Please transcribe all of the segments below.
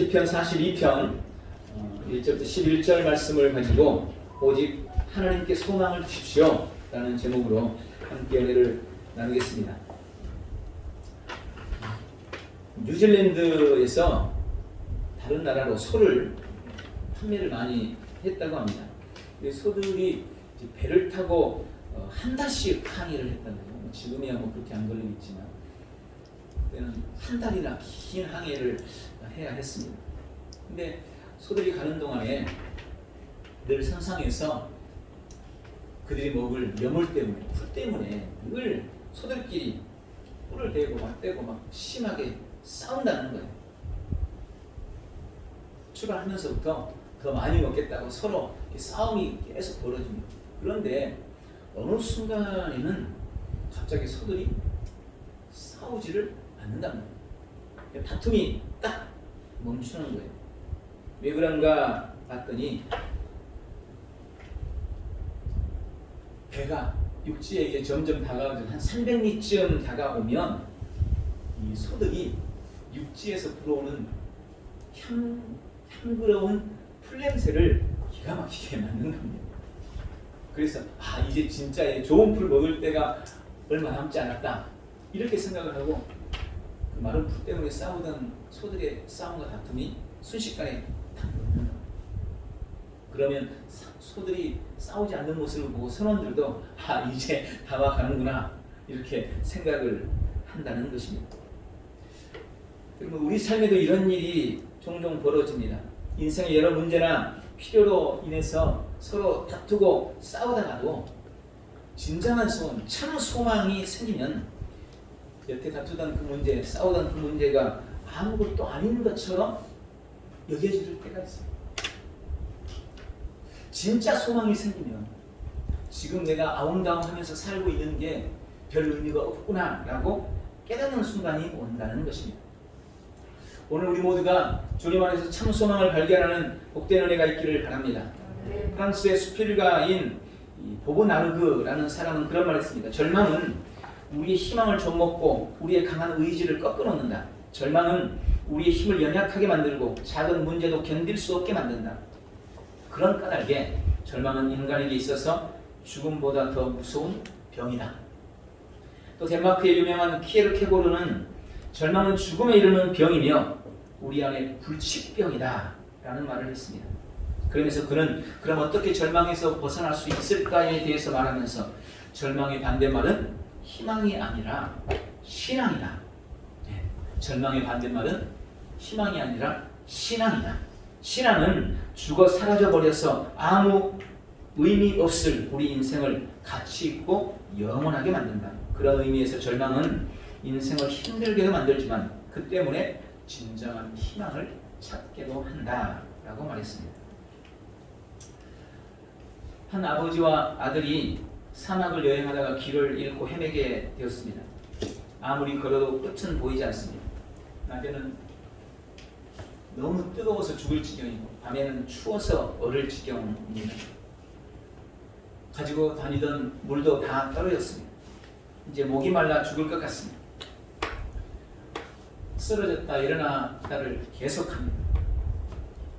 시편 42편 1절부터 11절 말씀을 가지고 오직 하나님께 소망을 두십시오 라는 제목으로 함께 은혜를 나누겠습니다. 뉴질랜드에서 다른 나라로 소를 판매를 많이 했다고 합니다. 소들이 배를 타고 한 달씩 항해를 했다고요. 지금이야 뭐 그렇게 안 걸리겠지만 그때는 한 달이나 긴 항해를 해야 했습니다. 근데 소들이 가는 동안에 늘 선상에서 그들이 먹을 여물 때문에, 풀 때문에 늘 소들끼리 뿔을 대고 막 심하게 싸운다는 거예요. 출발하면서부터 더 많이 먹겠다고 서로 싸움이 계속 벌어집니다. 그런데 어느 순간에는 갑자기 소들이 싸우지를 않는답니다. 다툼이 딱 멈추는 거예요. 왜 그런가 봤더니 배가 육지에 이제 점점 다가오죠. 한 300리쯤 다가오면 이 소들이 육지에서 불어오는 향그러운 풀냄새를 기가 막히게 맡는 겁니다. 그래서 이제 진짜 좋은 풀 먹을 때가 얼마 남지 않았다 이렇게 생각을 하고 그 마른 풀 때문에 싸우던 소들의 싸움과 다툼이 순식간에 탁 멈는 겁니다. 그러면 소들이 싸우지 않는 모습을 보고 선원들도 이제 다 와가는구나 이렇게 생각을 한다는 것입니다. 그러면 우리 삶에도 이런 일이 종종 벌어집니다. 인생의 여러 문제나 필요로 인해서 서로 다투고 싸우다가도 진정한 소원, 참 소망이 생기면 여태 다투던 그 문제, 싸우던 그 문제가 아무것도 아닌 것처럼 여겨질 때가 있어요. 진짜 소망이 생기면 지금 내가 아웅다웅하면서 살고 있는 게 별 의미가 없구나 라고 깨닫는 순간이 온다는 것입니다. 오늘 우리 모두가 주님 안에서 참 소망을 발견하는 복된 은혜가 있기를 바랍니다. 프랑스의 수필가인 보브나르그라는 사람은 그런 말을 했습니다. 절망은 우리의 희망을 좀먹고 우리의 강한 의지를 꺾어놓는다. 절망은 우리의 힘을 연약하게 만들고 작은 문제도 견딜 수 없게 만든다. 그런 까닭에 절망은 인간에게 있어서 죽음보다 더 무서운 병이다. 또 덴마크의 유명한 키에르케고르는 절망은 죽음에 이르는 병이며 우리 안에 불치병이다 라는 말을 했습니다. 그러면서 그는 그럼 어떻게 절망에서 벗어날 수 있을까에 대해서 말하면서 절망의 반대말은 희망이 아니라 신앙이다. 절망의 반대말은 희망이 아니라 신앙이다. 신앙은 죽어 사라져버려서 아무 의미 없을 우리 인생을 가치 있고 영원하게 만든다. 그런 의미에서 절망은 인생을 힘들게도 만들지만 그 때문에 진정한 희망을 찾게도 한다라고 말했습니다. 한 아버지와 아들이 사막을 여행하다가 길을 잃고 헤매게 되었습니다. 아무리 걸어도 끝은 보이지 않습니다. 낮에는 너무 뜨거워서 죽을 지경이고 밤에는 추워서 얼을 지경입니다. 가지고 다니던 물도 다 떨어졌습니다. 이제 목이 말라 죽을 것 같습니다. 쓰러졌다 일어났다를 계속합니다.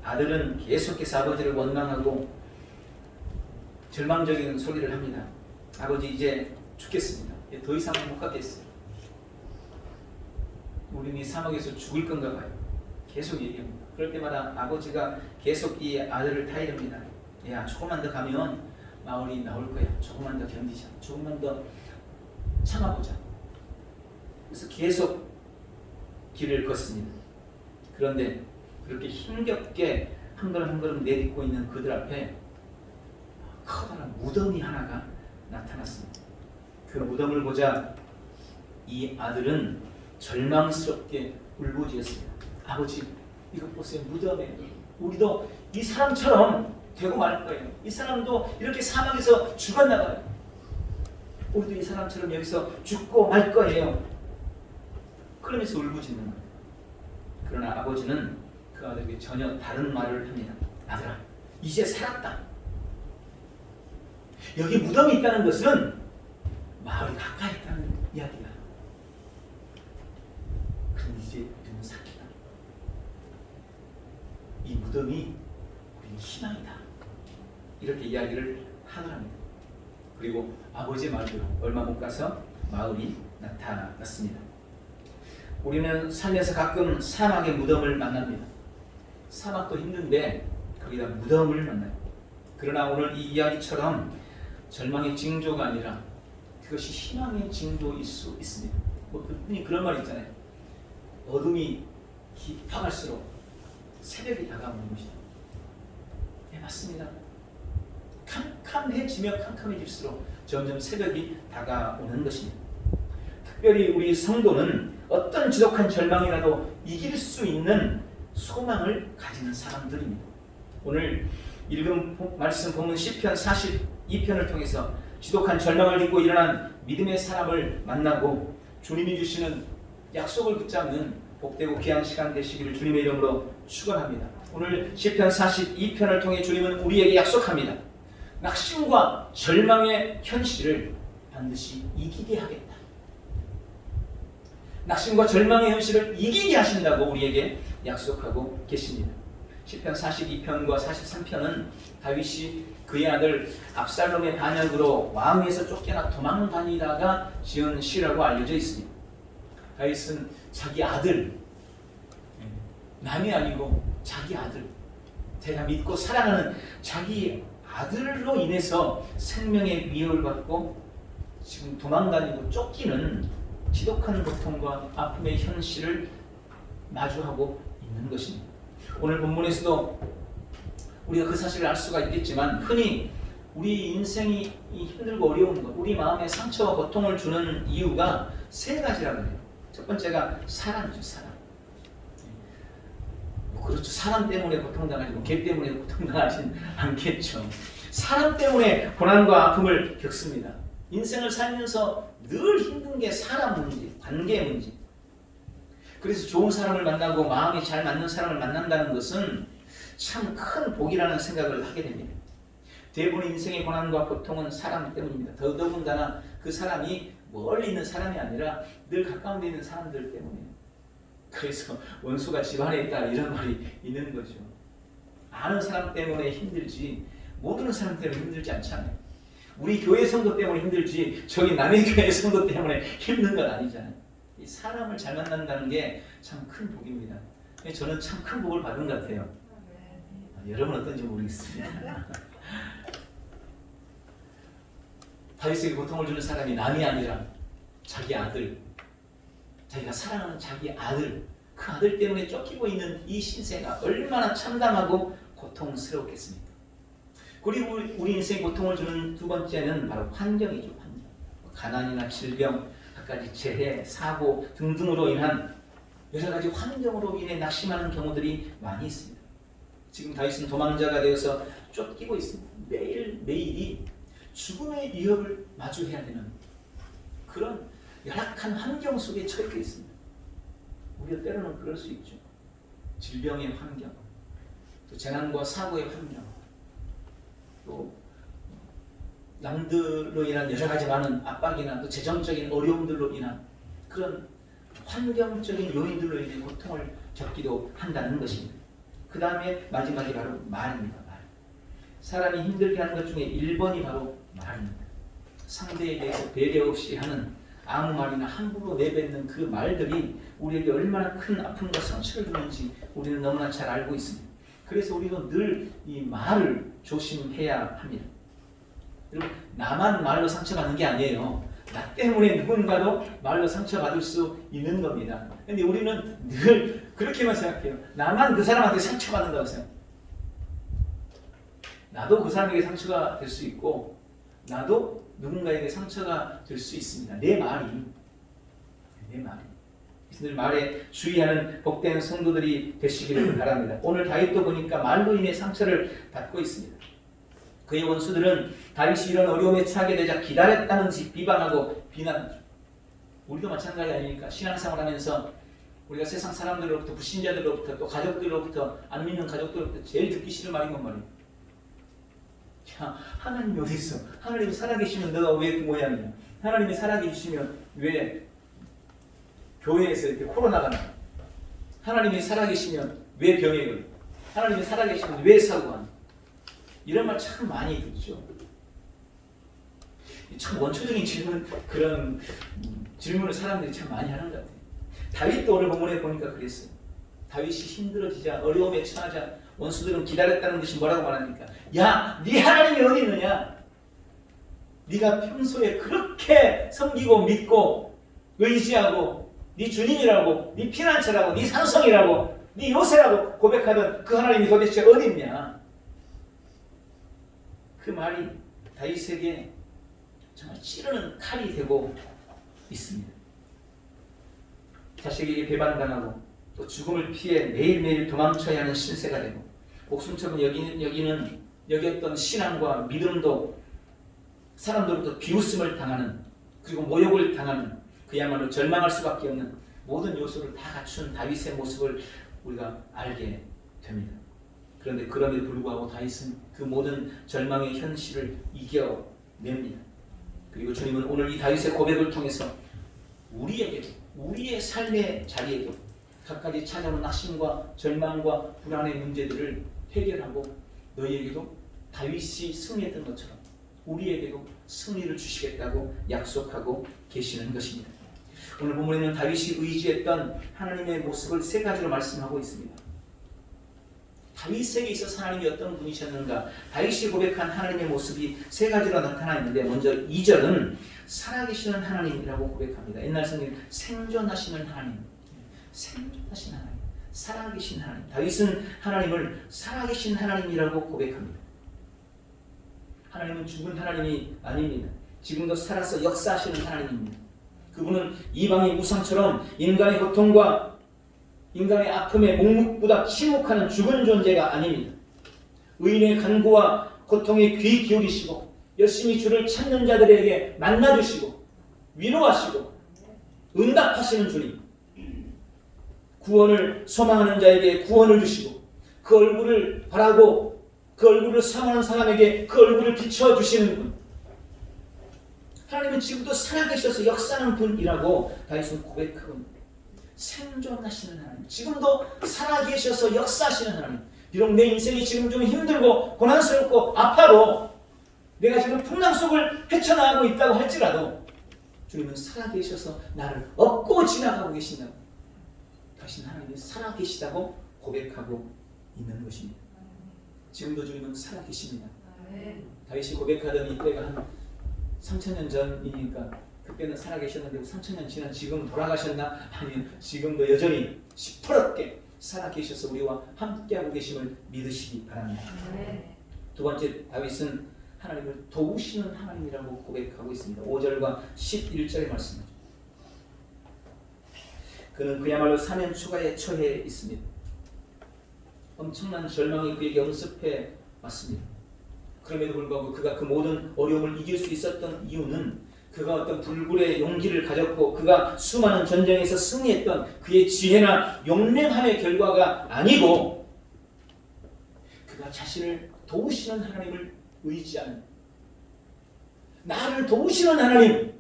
아들은 계속해서 아버지를 원망하고 절망적인 소리를 합니다. 아버지 이제 죽겠습니다. 더 이상은 못 가겠어요. 우리는 이 사막에서 죽을 건가 봐요. 계속 얘기합니다. 그럴 때마다 아버지가 계속 이 아들을 타이릅니다. 야, 조금만 더 가면 마을이 나올 거야. 조금만 더 견디자. 조금만 더 참아보자. 그래서 계속 길을 걷습니다. 그런데 그렇게 힘겹게 한 걸음 한 걸음 내딛고 있는 그들 앞에 커다란 무덤이 하나가 나타났습니다. 그 무덤을 보자 이 아들은 절망스럽게 울부짖었습니다. 아버지, 이것 보세요. 무덤에 우리도 이 사람처럼 되고 말 거예요. 이 사람도 이렇게 사막에서 죽었나 봐요. 우리도 이 사람처럼 여기서 죽고 말 거예요. 그러면서 울부짖는 거예요. 그러나 아버지는 그 아들에게 전혀 다른 말을 합니다. 아들아, 이제 살았다. 여기 무덤이 있다는 것은 마을이 가까이 있다는 이야기야. 그럼 이제 우리는 살았다. 무덤이 우리의 희망이다. 이렇게 이야기를 하더랍니다. 그리고 아버지의 말대로 얼마 못 가서 마을이 나타났습니다. 우리는 살면서 가끔 사막의 무덤을 만납니다. 사막도 힘든데 거기다 무덤을 만나요. 그러나 오늘 이 이야기처럼 절망의 징조가 아니라 그것이 희망의 징조일 수 있습니다. 뭐 흔히 그런 말 있잖아요. 어둠이 깊어갈수록 새벽이 다가오는 것이다. 네, 맞습니다. 캄캄해지며 캄캄해질수록 점점 새벽이 다가오는 것입니다. 특별히 우리 성도는 어떤 지독한 절망이라도 이길 수 있는 소망을 가지는 사람들입니다. 오늘 읽은 말씀 본문 시편 42편을 통해서 지독한 절망을 딛고 일어난 믿음의 사람을 만나고 주님이 주시는 약속을 붙잡는 복되고 귀한 시간 되시기를 주님의 이름으로 축원합니다. 오늘 시편 42편을 통해 주님은 우리에게 약속합니다. 낙심과 절망의 현실을 반드시 이기게 하겠다. 낙심과 절망의 현실을 이기게 하신다고 우리에게 약속하고 계십니다. 시편 42편과 43편은 다윗이 그의 아들 압살롬의 반역으로 왕위에서 쫓겨나 도망다니다가 지은 시라고 알려져 있습니다. 다윗은 자기 아들, 남이 아니고 자기 아들, 제가 믿고 사랑하는 자기 아들로 인해서 생명의 위협을 받고 지금 도망다니고 쫓기는 지독한 고통과 아픔의 현실을 마주하고 있는 것입니다. 오늘 본문에서도 우리가 그 사실을 알 수가 있겠지만 흔히 우리 인생이 힘들고 어려운 것, 우리 마음에 상처와 고통을 주는 이유가 세 가지라고 해요. 첫 번째가 사람이죠. 사람. 그렇죠. 사람 때문에 고통당하지 개 때문에 고통당하진 않겠죠. 사람 때문에 고난과 아픔을 겪습니다. 인생을 살면서 늘 힘든 게 사람 문제, 관계 문제. 그래서 좋은 사람을 만나고 마음이 잘 맞는 사람을 만난다는 것은 참 큰 복이라는 생각을 하게 됩니다. 대부분 인생의 고난과 고통은 사람 때문입니다. 더더군다나 그 사람이 멀리 있는 사람이 아니라 늘 가까운 데 있는 사람들 때문이에요. 그래서 원수가 집안에 있다 이런 말이 있는 거죠. 아는 사람 때문에 힘들지 모르는 사람 때문에 힘들지 않잖아요. 우리 교회 성도 때문에 힘들지 저기 남의 교회 성도 때문에 힘든 건 아니잖아요. 이 사람을 잘 만난다는 게 참 큰 복입니다. 저는 참 큰 복을 받은 것 같아요. 여러분 어떤지 모르겠습니다. 다윗에게 고통을 주는 사람이 남이 아니라 자기 아들, 자기가 사랑하는 자기 아들, 그 아들 때문에 쫓기고 있는 이 신세가 얼마나 참담하고 고통스럽겠습니까? 그리고 우리 인생에 고통을 주는 두 번째는 바로 환경이죠. 환경. 가난이나 질병, 갖가지 재해, 사고 등등으로 인한 여러 가지 환경으로 인해 낙심하는 경우들이 많이 있습니다. 지금 다윗은 도망자가 되어서 쫓기고 있습니다. 매일이 죽음의 위협을 마주해야 되는 그런 열악한 환경 속에 처해 있습니다. 우리가 때로는 그럴 수 있죠. 질병의 환경, 또 재난과 사고의 환경, 또 남들로 인한 여러 가지 많은 압박이나 또 재정적인 어려움들로 인한 그런 환경적인 요인들로 인해 고통을 겪기도 한다는 것입니다. 그 다음에 마지막이 바로 말입니다. 말. 사람이 힘들게 하는 것 중에 1번이 바로 말입니다. 상대에 대해서 배려 없이 하는 아무 말이나 함부로 내뱉는 그 말들이 우리에게 얼마나 큰 아픔과 상처를 주는지 우리는 너무나 잘 알고 있습니다. 그래서 우리는 늘 이 말을 조심해야 합니다. 여러분, 나만 말로 상처받는 게 아니에요. 나 때문에 누군가도 말로 상처받을 수 있는 겁니다. 근데 우리는 늘 그렇게만 생각해요. 나만 그 사람한테 상처받는다고 생각해요. 나도 그 사람에게 상처가 될 수 있고 나도 누군가에게 상처가 될 수 있습니다. 내 말이. 늘 말에 주의하는 복된 성도들이 되시기를 바랍니다. 오늘 다윗도 보니까 말로 인해 상처를 받고 있습니다. 그의 원수들은 다윗이 이런 어려움에 처하게 되자 기다렸다는 듯이 비방하고 비난하죠. 우리도 마찬가지 아닙니까? 신앙생활 하면서 우리가 세상 사람들로부터, 불신자들로부터, 또 가족들로부터, 안 믿는 가족들로부터 제일 듣기 싫은 말인 건 말이에요. 자, 하나님이 어디 있어? 하나님이 살아계시면 너가 왜 그 모양이냐? 하나님이 살아계시면 왜 교회에서 이렇게 코로나가 나? 하나님이 살아계시면 왜 병에 걸려? 하나님이 살아계시는데 왜 사고하냐? 이런 말 참 많이 듣죠. 참 원초적인 질문, 그런 질문을 사람들이 참 많이 하는 것 같아요. 다윗도 오늘 본문에 보니까 그랬어요. 다윗이 힘들어지자, 어려움에 처하자 원수들은 기다렸다는 것이 뭐라고 말합니까? 야, 네 하나님이 어디 있느냐? 네가 평소에 그렇게 섬기고 믿고 의지하고 네 주님이라고, 네 피난처라고, 네 산성이라고, 네 요새라고 고백하던 그 하나님이 도대체 어디 있냐? 그 말이 다윗에게 정말 찌르는 칼이 되고 있습니다. 자식에게 배반당하고 또 죽음을 피해 매일매일 도망쳐야 하는 신세가 되고 목숨처럼 여겼던 신앙과 믿음도 사람들로부터 비웃음을 당하는, 그리고 모욕을 당하는, 그야말로 절망할 수밖에 없는 모든 요소를 다 갖춘 다윗의 모습을 우리가 알게 됩니다. 그런데 그럼에도 불구하고 다윗은 그 모든 절망의 현실을 이겨냅니다. 그리고 주님은 오늘 이 다윗의 고백을 통해서 우리에게, 우리의 삶의 자리에도 갖가지 찾아오는 낙심과 절망과 불안의 문제들을 해결하고 너희에게도 다윗이 승리했던 것처럼 우리에게도 승리를 주시겠다고 약속하고 계시는 것입니다. 오늘 본문에는 다윗이 의지했던 하나님의 모습을 세 가지로 말씀하고 있습니다. 다윗에게 있어서 하나님이 어떤 분이셨는가, 다윗이 고백한 하나님의 모습이 세 가지로 나타나 있는데, 먼저 2절은 살아계시는 하나님이라고 고백합니다. 옛날 성경에 생존하시는 하나님, 생존하신 하나님, 살아계신 하나님. 다윗은 하나님을 살아계신 하나님이라고 고백합니다. 하나님은 죽은 하나님이 아닙니다. 지금도 살아서 역사하시는 하나님입니다. 그분은 이방의 우상처럼 인간의 고통과 인간의 아픔에 묵묵부답 침묵하는 죽은 존재가 아닙니다. 의인의 간구와 고통에 귀 기울이시고 열심히 주를 찾는 자들에게 만나주시고 위로하시고 응답하시는 주님, 구원을 소망하는 자에게 구원을 주시고 그 얼굴을 바라고 그 얼굴을 사모하는 사람에게 그 얼굴을 비춰주시는 분, 하나님은 지금도 살아계셔서 역사하는 분이라고 다윗은 고백하고 있습니다. 생존하시는 하나님, 지금도 살아계셔서 역사하시는 하나님. 비록 내 인생이 지금 좀 힘들고 고난스럽고 아파도, 내가 지금 풍랑 속을 헤쳐나가고 있다고 할지라도 주님은 살아계셔서 나를 업고 지나가고 계신다고, 다시 하나님이 살아계시다고 고백하고 있는 것입니다. 지금도 주님은 살아계십니다. 다윗이 고백하던 이때가 한 3000년 전이니까 그때는 살아계셨는데 3000년 지난 지금 돌아가셨나? 아니, 지금도 여전히 시퍼렇게 살아계셔서 우리와 함께하고 계심을 믿으시기 바랍니다. 두 번째, 다윗은 하나님을 도우시는 하나님이라고 고백하고 있습니다. 5절과 11절의 말씀이죠. 그는 그야말로 사면 초가에 처해 있습니다. 엄청난 절망이 그에게 엄습해 왔습니다. 그럼에도 불구하고 그가 그 모든 어려움을 이길 수 있었던 이유는 그가 어떤 불굴의 용기를 가졌고 그가 수많은 전쟁에서 승리했던 그의 지혜나 용맹함의 결과가 아니고 그가 자신을 도우시는 하나님을 의지하는, 나를 도우시는 하나님,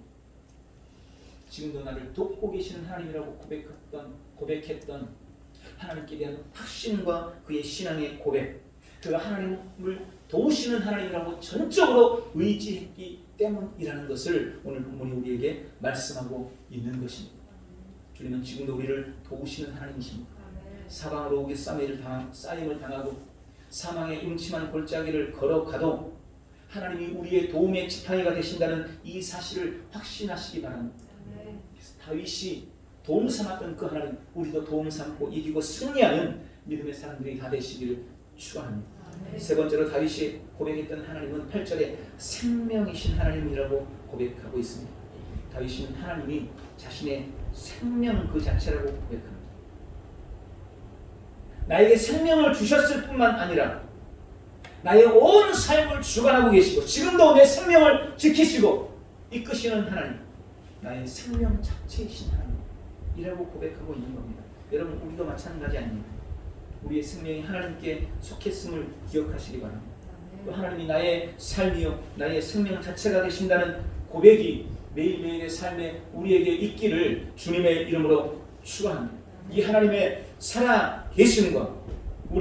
지금도 나를 돕고 계시는 하나님이라고 고백했던 하나님께 대한 확신과 그의 신앙의 고백, 그가 하나님을 도우시는 하나님이라고 전적으로 의지했기 때문이라는 것을 오늘 본문이 우리에게 말씀하고 있는 것입니다. 주님은 지금도 우리를 도우시는 하나님이십니다. 사방으로 우리 싸임을 당하고 사망의 음침한 골짜기를 걸어가도 하나님이 우리의 도움의 지팡이가 되신다는 이 사실을 확신하시기 바랍니다. 다윗이 도움 삼았던 그 하나님, 우리도 도움 삼고 이기고 승리하는 믿음의 사람들이 다 되시기를 축원합니다. 세 번째로 다윗이 고백했던 하나님은 8절에 생명이신 하나님이라고 고백하고 있습니다. 다윗은 하나님이 자신의 생명 그 자체라고 고백합니다. 나에게 생명을 주셨을 뿐만 아니라 나의 온 삶을 주관하고 계시고 지금도 내 생명을 지키시고 이끄시는 하나님, 나의 생명 자체이신 하나님이라고 고백하고 있는 겁니다. 여러분, 우리도 마찬가지 아닙니까? 우리의 생명이 하나님께 속했음을 기억하시기 바랍니다. 또 하나님이 나의 삶이요 나의 생명 자체가 되신다는 고백이 매일매일의 삶에 우리에게 있기를 주님의 이름으로 축원합니다. 이 하나님의 살아 계심과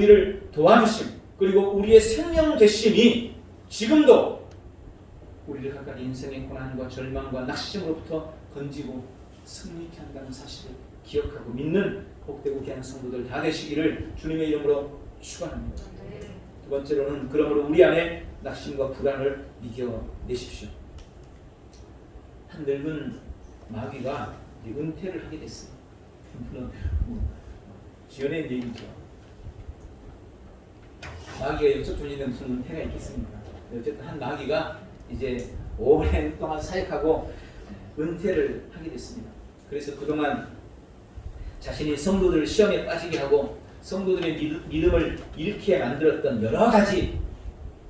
우리를 도와주심, 그리고 우리의 생명 되심이 지금도 우리를 각각 인생의 고난과 절망과 낙심으로부터 건지고 승리케 한다는 사실을 기억하고 믿는 복되고 귀한 성도들 다 되시기를 주님의 이름으로 축원합니다. 두 번째로는 그러므로 우리 안에 낙심과 불안을 이겨내십시오. 한 늙은 마귀가 은퇴를 하게 됐어요. 물론 지어낸 얘기죠. 마귀가 영적 존재인데 무슨 은퇴가 있겠습니까? 어쨌든 한 마귀가 이제 오랜 동안 사역하고 은퇴를 하게 됐습니다. 그래서 그동안 자신이 성도들을 시험에 빠지게 하고 성도들의 믿음을 잃게 만들었던 여러 가지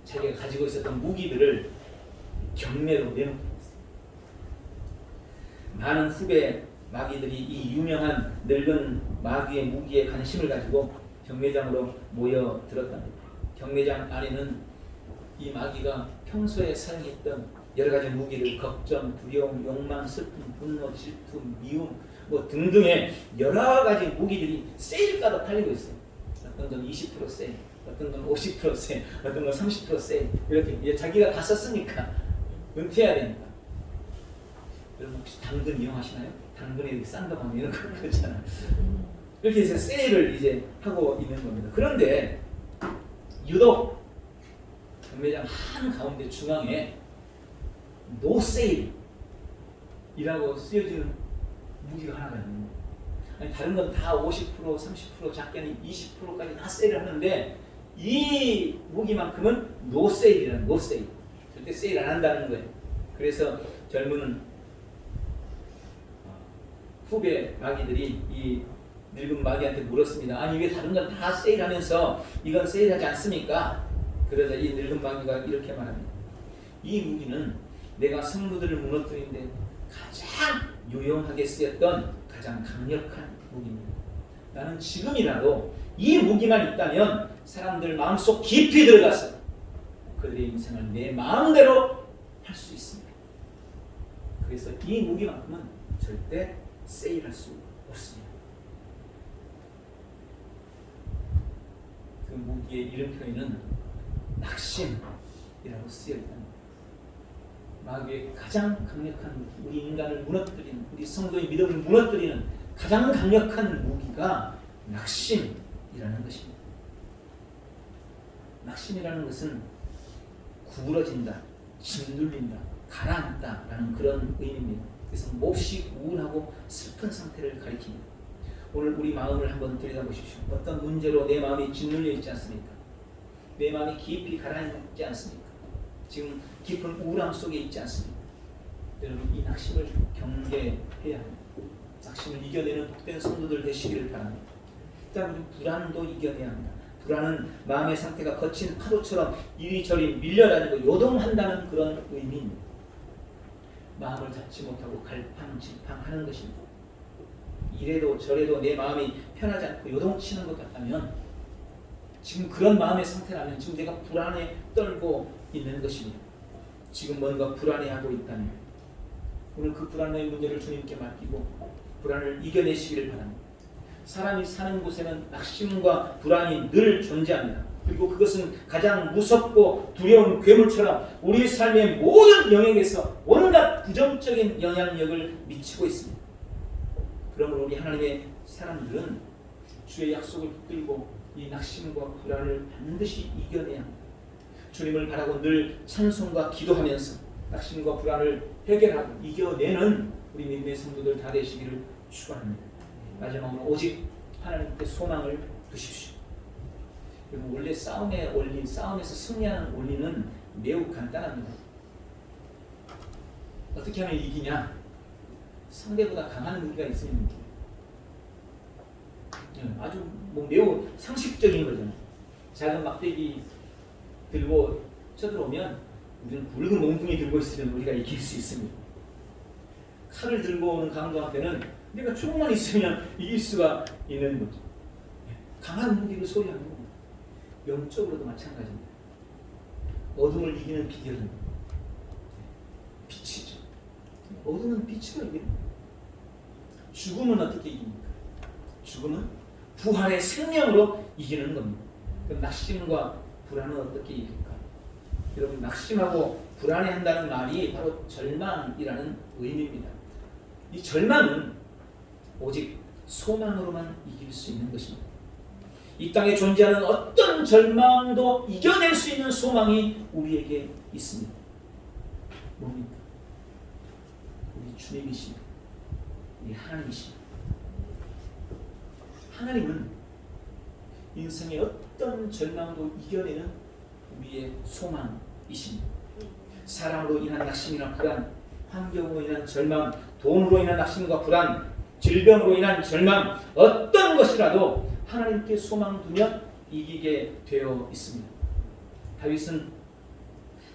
자기가 가지고 있었던 무기들을 경매로 내놓고 있습니다. 많은 후배 마귀들이 이 유명한 늙은 마귀의 무기에 관심을 가지고 경매장으로 모여들었답니다. 경매장 안에는 이 마귀가 평소에 사용했던 여러 가지 무기를 걱정, 두려움, 욕망, 슬픔, 분노, 질투, 미움 뭐 등등의 여러 가지 무기들이 세일가로 팔리고 있어요. 어떤 건 20% 세일, 어떤 건 50% 세일, 어떤 건 30% 세일 이렇게 자기가 다 썼으니까 은퇴해야 되니까. 여러분 혹시 당근 이용하시나요? 당근에 싼 거 막 이런 거 그렇잖아요. 이렇게 해서 세일을 이제 하고 있는 겁니다. 그런데 유독 경매장 한 가운데 중앙에 노 세일이라고 쓰여지는 무기가 하나가 있는 거예요. 아니 다른 건 다 50%, 30%, 작게는 20%까지 다 세일을 하는데 이 무기만큼은 노 세일이라는 노 세일. 절대 세일 안 한다는 거예요. 그래서 젊은 후배 마귀들이 이 늙은 마귀한테 물었습니다. 아니 왜 다른 건 다 세일하면서 이건 세일하지 않습니까? 그러자 이 늙은 마귀가 이렇게 말합니다. 이 무기는 내가 성도들을 무너뜨리는데 가장 유용하게 쓰였던 가장 강력한 무기입니다. 나는 지금이라도 이 무기만 있다면 사람들 마음속 깊이 들어가서 그들의 인생을 내 마음대로 할 수 있습니다. 그래서 이 무기만큼은 절대 세일할 수 없습니다. 그 무기의 이름표에는 낙심이라고 쓰여 있다. 마귀의 가장 강력한 우리 인간을 무너뜨리는 우리 성도의 믿음을 무너뜨리는 가장 강력한 무기가 낙심이라는 것입니다. 낙심이라는 것은 구부러진다, 짓눌린다, 가라앉다라는 그런 의미입니다. 그래서 몹시 우울하고 슬픈 상태를 가리킵니다. 오늘 우리 마음을 한번 들여다보십시오. 어떤 문제로 내 마음이 짓눌려 있지 않습니까? 내 마음이 깊이 가라앉지 않습니까? 지금 깊은 우울함 속에 있지 않습니까? 여러분 이 낙심을 경계해야 합니다. 낙심을 이겨내는 복된 성도들 되시기를 바랍니다. 그다음에 불안도 이겨내야 합니다. 불안은 마음의 상태가 거친 파도처럼 이리저리 밀려다니고 요동한다는 그런 의미입니다. 마음을 잡지 못하고 갈팡질팡하는 것입니다. 이래도 저래도 내 마음이 편하지 않고 요동치는 것 같다면 지금 그런 마음의 상태라면 지금 내가 불안에 떨고 있는 것입니다. 지금 뭔가 불안해하고 있다면 오늘 그 불안의 문제를 주님께 맡기고 불안을 이겨내시기를 바랍니다. 사람이 사는 곳에는 낙심과 불안이 늘 존재합니다. 그리고 그것은 가장 무섭고 두려운 괴물처럼 우리 삶의 모든 영역에서 온갖 부정적인 영향력을 미치고 있습니다. 그러므로 우리 하나님의 사람들은 주의 약속을 붙들고 이 낙심과 불안을 반드시 이겨내야 합니다. 주님을 바라고 늘 찬송과 기도하면서 낙심과 불안을 해결하고 이겨내는 우리 믿음의 성도들 다 되시기를 축원합니다. 마지막으로 오직 하나님께 소망을 두십시오. 그리고 원래 싸움의 원리, 싸움에서 승리하는 원리는 매우 간단합니다. 어떻게 하면 이기냐? 상대보다 강한 무기가 있으면 이겨요. 아주 매우 상식적인 거잖아요. 작은 막대기 들고 쳐들어오면 우리는 굵은 몽둥이 들고 있으면 우리가 이길 수 있습니다. 칼을 들고 오는 강도한테는 내가 총만 있으면 이길 수가 있는 거죠. 강한 무기를 소유하는 겁니다. 영적으로도 마찬가지입니다. 어둠을 이기는 비결은 빛이죠. 어둠은 빛으로 이깁니다. 죽음은 어떻게 이깁니까? 죽음은 부활의 생명으로 이기는 겁니다. 그 낙심과 불안은 어떻게 이길까? 여러분, 낙심하고 불안해한다는 말이 바로 절망이라는 의미입니다. 이 절망은 오직 소망으로만 이길 수 있는 것입니다. 이 땅에 존재하는 어떤 절망도 이겨낼 수 있는 소망이 우리에게 있습니다. 뭡니까? 우리 주님이십니다. 우리 하나님이십니다. 하나님은 인생의 어떤 절망도 이겨내는 우리의 소망이십니다. 사람으로 인한 낙심이나 불안, 환경으로 인한 절망, 돈으로 인한 낙심과 불안, 질병으로 인한 절망, 어떤 것이라도 하나님께 소망 두면 이기게 되어 있습니다. 다윗은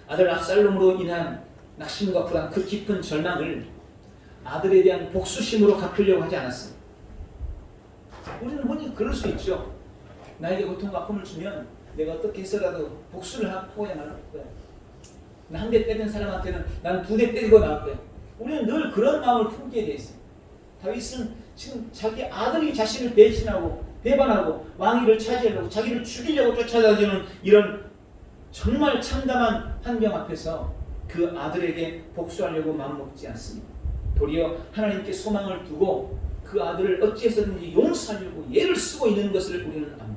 아들 압살롬으로 인한 낙심과 불안, 그 깊은 절망을 아들에 대한 복수심으로 갚으려고 하지 않았어요. 우리는 흔히 그럴 수 있죠. 나에게 고통과 아픔을 주면 내가 어떻게 해서라도 복수를 하고야 말 거야. 한 대 때린 사람한테는 난 2대 때리고 나올 거야. 우리는 늘 그런 마음을 품게 돼 있어요. 다윗은 지금 자기 아들이 자신을 배반하고 왕위를 차지하려고 자기를 죽이려고 쫓아다니는 이런 정말 참담한 환경 앞에서 그 아들에게 복수하려고 마음먹지 않습니다. 도리어 하나님께 소망을 두고 그 아들을 어찌해서든지 용서하려고 애를 쓰고 있는 것을 우리는 압니다.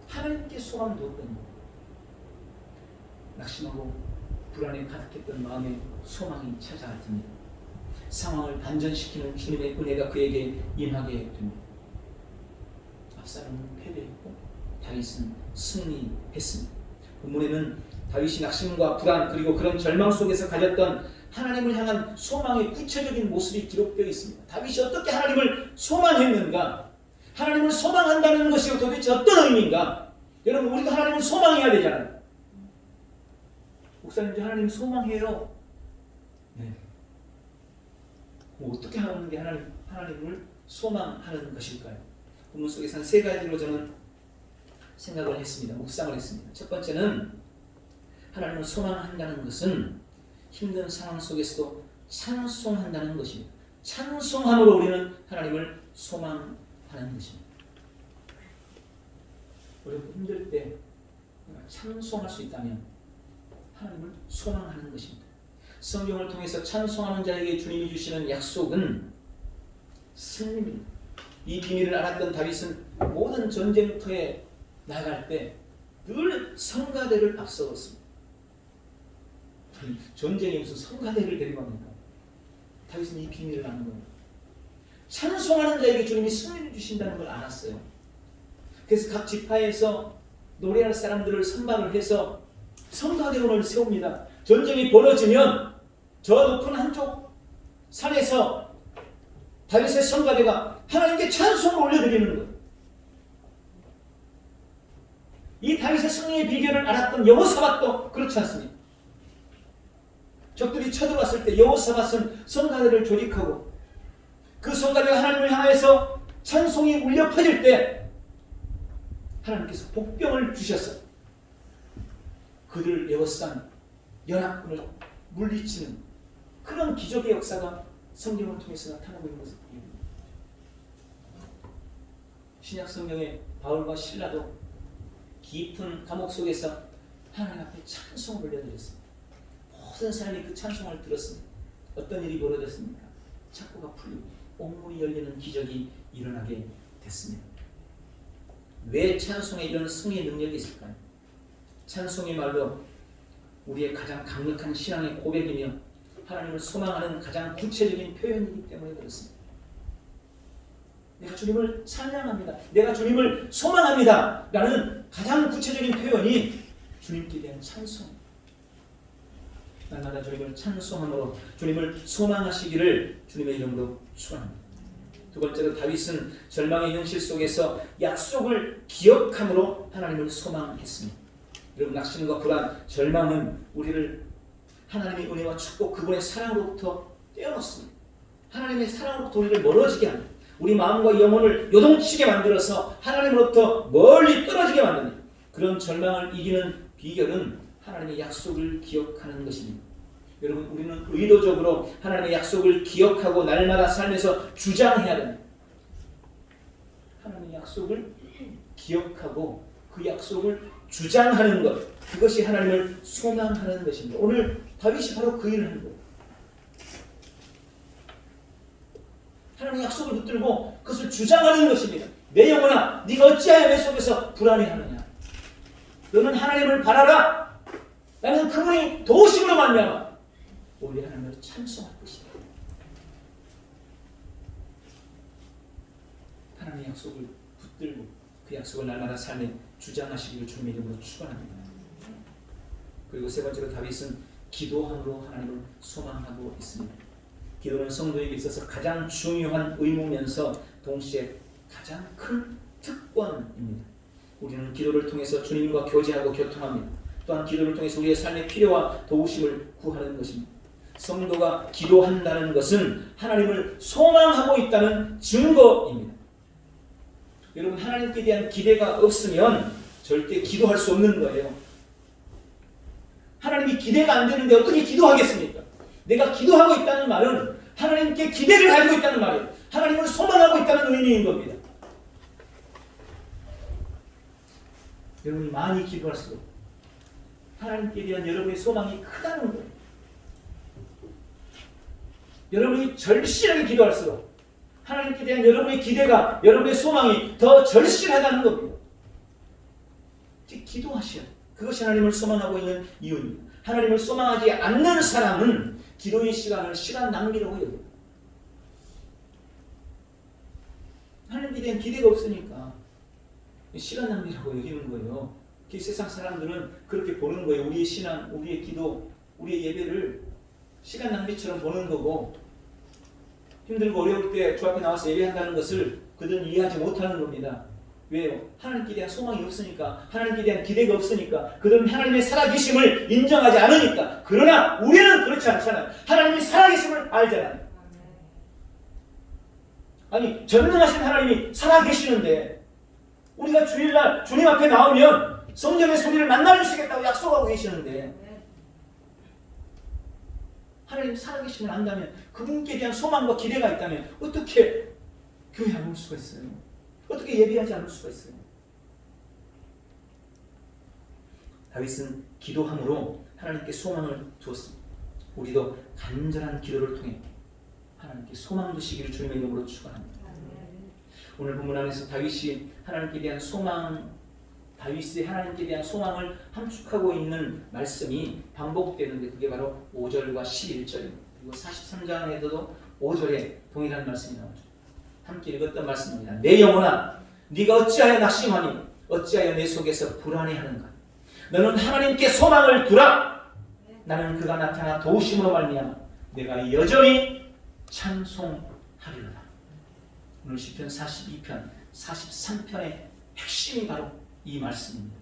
하나님께 소망 두었더니 낙심하고 불안에 가득했던 마음에 소망이 찾아왔습니다. 상황을 반전시키는 주님의 은혜가 그에게 임하게 됩니다. 압살롬은 패배했고 다윗은 승리했습니다. 본문에는 다윗이 낙심과 불안 그리고 그런 절망 속에서 가졌던 하나님을 향한 소망의 구체적인 모습이 기록되어 있습니다. 다윗이 어떻게 하나님을 소망했는가? 하나님을 소망한다는 것이 도대체 어떤 의미인가? 여러분, 우리도 하나님을 소망해야 되잖아요. 목사님, 하나님 소망해요. 네. 어떻게 하는 게 하나님을 소망하는 것일까요? 본문 속에서는 3가지로 저는 생각을 했습니다. 묵상을 했습니다. 첫 번째는 하나님을 소망한다는 것은 힘든 상황 속에서도 찬송한다는 것입니다. 찬송함으로 우리는 하나님을 소망하는 것입니다. 우리가 힘들 때 찬송할 수 있다면 하나님을 소망하는 것입니다. 성경을 통해서 찬송하는 자에게 주님이 주시는 약속은 승리입니다. 이 비밀을 알았던 다윗은 모든 전쟁터에 나갈 때 늘 성가대를 앞세웠습니다. 전쟁에 무슨 성가대를 데리고 갑니까? 다윗은 이 비밀을 아는 거예요. 찬송하는 자에게 주님이 승리를 주신다는 걸 알았어요. 그래서 각 지파에서 노래할 사람들을 선발을 해서 성가대원을 세웁니다. 전쟁이 벌어지면 저 높은 한쪽 산에서 다윗의 성가대가 하나님께 찬송을 올려드리는 거예요. 이 다윗의 승리의 비결을 알았던 여호사밧도 그렇지 않습니까? 적들이 쳐들어왔을 때 여호사밧은 성가대를 조직하고 그 성가대가 하나님을 향해서 찬송이 울려 퍼질 때 하나님께서 복병을 주셔서 그들을 에워싼 연합군을 물리치는 그런 기적의 역사가 성경을 통해서 나타나고 있는 것을 보게 됩니다. 신약 성경의 바울과 실라도 깊은 감옥 속에서 하나님 앞에 찬송을 올려드렸습니다. 모든 사람이 그 찬송을 들었습니다. 어떤 일이 벌어졌습니까? 창고가 풀리고 옥문이 열리는 기적이 일어나게 됐습니다. 왜 찬송에 이런 승리의 능력이 있을까요? 찬송이 말로 우리의 가장 강력한 신앙의 고백이며 하나님을 소망하는 가장 구체적인 표현이기 때문에 그렇습니다. 내가 주님을 찬양합니다. 내가 주님을 소망합니다. 라는 가장 구체적인 표현이 주님께 대한 찬송. 날마다 주님을 찬송함으로 주님을 소망하시기를 주님의 이름으로 축원합니다. 두 번째로 다윗은 절망의 현실 속에서 약속을 기억함으로 하나님을 소망했습니다. 여러분, 낙심과 불안, 절망은 우리를 하나님의 은혜와 축복, 그분의 사랑으로부터 떼어놓습니다. 하나님의 사랑으로부터 우리를 멀어지게 합니다. 우리 마음과 영혼을 요동치게 만들어서 하나님으로부터 멀리 떨어지게 만듭니다. 그런 절망을 이기는 비결은 하나님의 약속을 기억하는 것입니다. 여러분, 우리는 의도적으로 하나님의 약속을 기억하고 날마다 삶에서 주장해야 됩니다. 하나님의 약속을 기억하고 그 약속을 주장하는 것, 그것이 하나님을 소망하는 것입니다. 오늘 다윗이 바로 그 일을 한 거예요. 하나님의 약속을 붙들고 그것을 주장하는 것입니다. 내 영혼아, 네가 어찌하여 내 속에서 불안해하느냐? 너는 하나님을 바라라. 나는 그분이 도우심으로 말미암아 우리 하나님을 찬송할 것이다. 하나님의 약속을 붙들고 그 약속을 날마다 삶에 주장하시기를 주님의 이름으로 축원합니다. 그리고 세 번째로 다윗은 기도함으로 하나님을 소망하고 있습니다. 기도는 성도에게 있어서 가장 중요한 의무면서 동시에 가장 큰 특권입니다. 우리는 기도를 통해서 주님과 교제하고 교통합니다. 또한 기도를 통해서 우리의 삶의 필요와 도우심을 구하는 것입니다. 성도가 기도한다는 것은 하나님을 소망하고 있다는 증거입니다. 여러분, 하나님께 대한 기대가 없으면 절대 기도할 수 없는 거예요. 하나님이 기대가 안 되는데 어떻게 기도하겠습니까? 내가 기도하고 있다는 말은 하나님께 기대를 가지고 있다는 말이에요. 하나님을 소망하고 있다는 의미인 겁니다. 여러분이 많이 기도할수록 하나님께 대한 여러분의 소망이 크다는 거예요. 여러분이 절실하게 기도할수록 하나님께 대한 여러분의 기대가, 여러분의 소망이 더 절실하다는 겁니다. 즉, 기도하셔야 돼요. 그것이 하나님을 소망하고 있는 이유입니다. 하나님을 소망하지 않는 사람은 기도의 시간을 시간 낭비라고 여겨요. 하나님께 대한 기대가 없으니까 시간 낭비라고 여기는 거예요. 세상 사람들은 그렇게 보는 거예요. 우리의 신앙, 우리의 기도, 우리의 예배를 시간 낭비처럼 보는 거고, 힘들고 어려울 때 주 앞에 나와서 예배한다는 것을 그들은 이해하지 못하는 겁니다. 왜요? 하나님께 대한 소망이 없으니까, 하나님께 대한 기대가 없으니까, 그들은 하나님의 살아계심을 인정하지 않으니까. 그러나 우리는 그렇지 않잖아요. 하나님이 살아계심을 알잖아요. 아니, 전능하신 하나님이 살아계시는데 우리가 주일날 주님 앞에 나오면 성령의 소리를 만나주시겠다고 약속하고 계시는데, 하나님 살아계심을 안다면, 그분께 대한 소망과 기대가 있다면 어떻게 교회 안 올 수가 있어요? 어떻게 예배하지 않을 수가 있어요? 다윗은 기도함으로 하나님께 소망을 주었습니다. 우리도 간절한 기도를 통해 하나님께 소망 주시기를 주님의 이름으로 축원합니다. 오늘 본문 안에서 다윗이 하나님께 대한 소망, 다윗의 하나님께 대한 소망을 함축하고 있는 말씀이 반복되는데, 그게 바로 5절과 11절입니다. 그리고 43장에도 5절에 동일한 말씀이 나오죠. 함께 읽었던 말씀입니다. 내 영혼아, 네가 어찌하여 낙심하니 어찌하여 내 속에서 불안해하는가? 너는 하나님께 소망을 두라. 나는 그가 나타나 도우심으로 말미암아 내가 여전히 찬송하리로다. 오늘 시편 42편, 43편의 핵심이 바로 이 말씀입니다.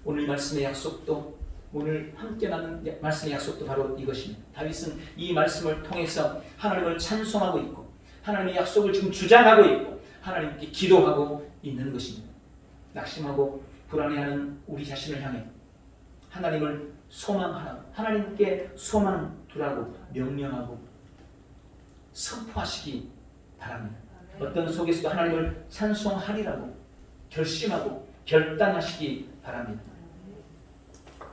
오늘 이 말씀의 약속도, 오늘 함께 나눈 말씀의 약속도 바로 이것입니다. 다윗은 이 말씀을 통해서 하나님을 찬송하고 있고, 하나님의 약속을 지금 주장하고 있고, 하나님께 기도하고 있는 것입니다. 낙심하고 불안해하는 우리 자신을 향해 하나님을 소망하라고, 하나님께 소망 두라고 명령하고 선포하시기 바랍니다. 어떤 속에서도 하나님을 찬송하리라고 결심하고 결단하시기 바랍니다.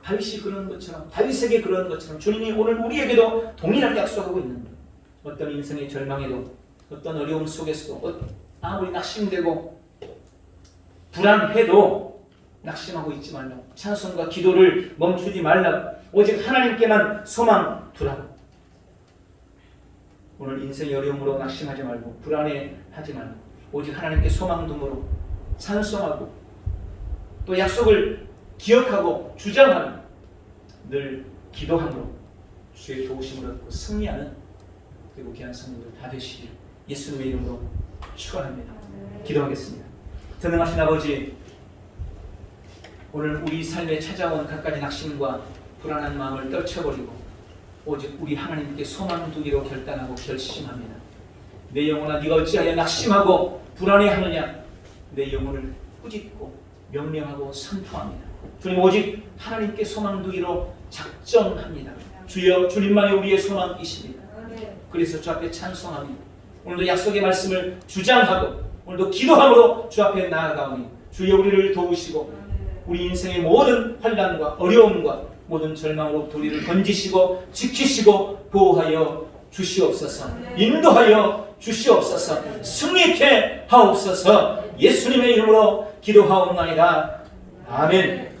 다윗이 그런 것처럼, 다윗에게 그런 것처럼 주님이 오늘 우리에게도 동일하게 약속하고 있는 거예요. 어떤 인생의 절망에도, 어떤 어려움 속에서도, 아무리 낙심되고 불안해도 낙심하고 있지 말라고, 찬송과 기도를 멈추지 말라고, 오직 하나님께만 소망 두라고. 오늘 인생의 어려움으로 낙심하지 말고 불안해하지 말고 오직 하나님께 소망 둠으로 찬송하고 또 약속을 기억하고 주장하는, 늘 기도함으로 주의 도우심을 얻고 승리하는, 그리고 귀한 성도들 다 되시길 예수님의 이름으로 축원합니다. 기도하겠습니다. 전능하신 아버지, 오늘 우리 삶에 찾아온 갖가지 낙심과 불안한 마음을 떨쳐버리고 오직 우리 하나님께 소망 두기로 결단하고 결심합니다. 내 영혼아, 네가 어찌하여 낙심하고 불안해하느냐? 내 영혼을 꾸짖고 명령하고 선포합니다. 주님, 오직 하나님께 소망 두기로 작정합니다. 주여, 주님만이 우리의 소망이십니다. 그래서 주 앞에 찬송합니다. 오늘도 약속의 말씀을 주장하고 오늘도 기도함으로 주 앞에 나아가오니 주여 우리를 도우시고 우리 인생의 모든 환난과 어려움과 모든 절망으로부터 우리를 건지시고 지키시고 보호하여 주시옵소서. 인도하여 주시옵소서. 승리케 하옵소서. 예수님의 이름으로 기도하옵나이다. 아멘.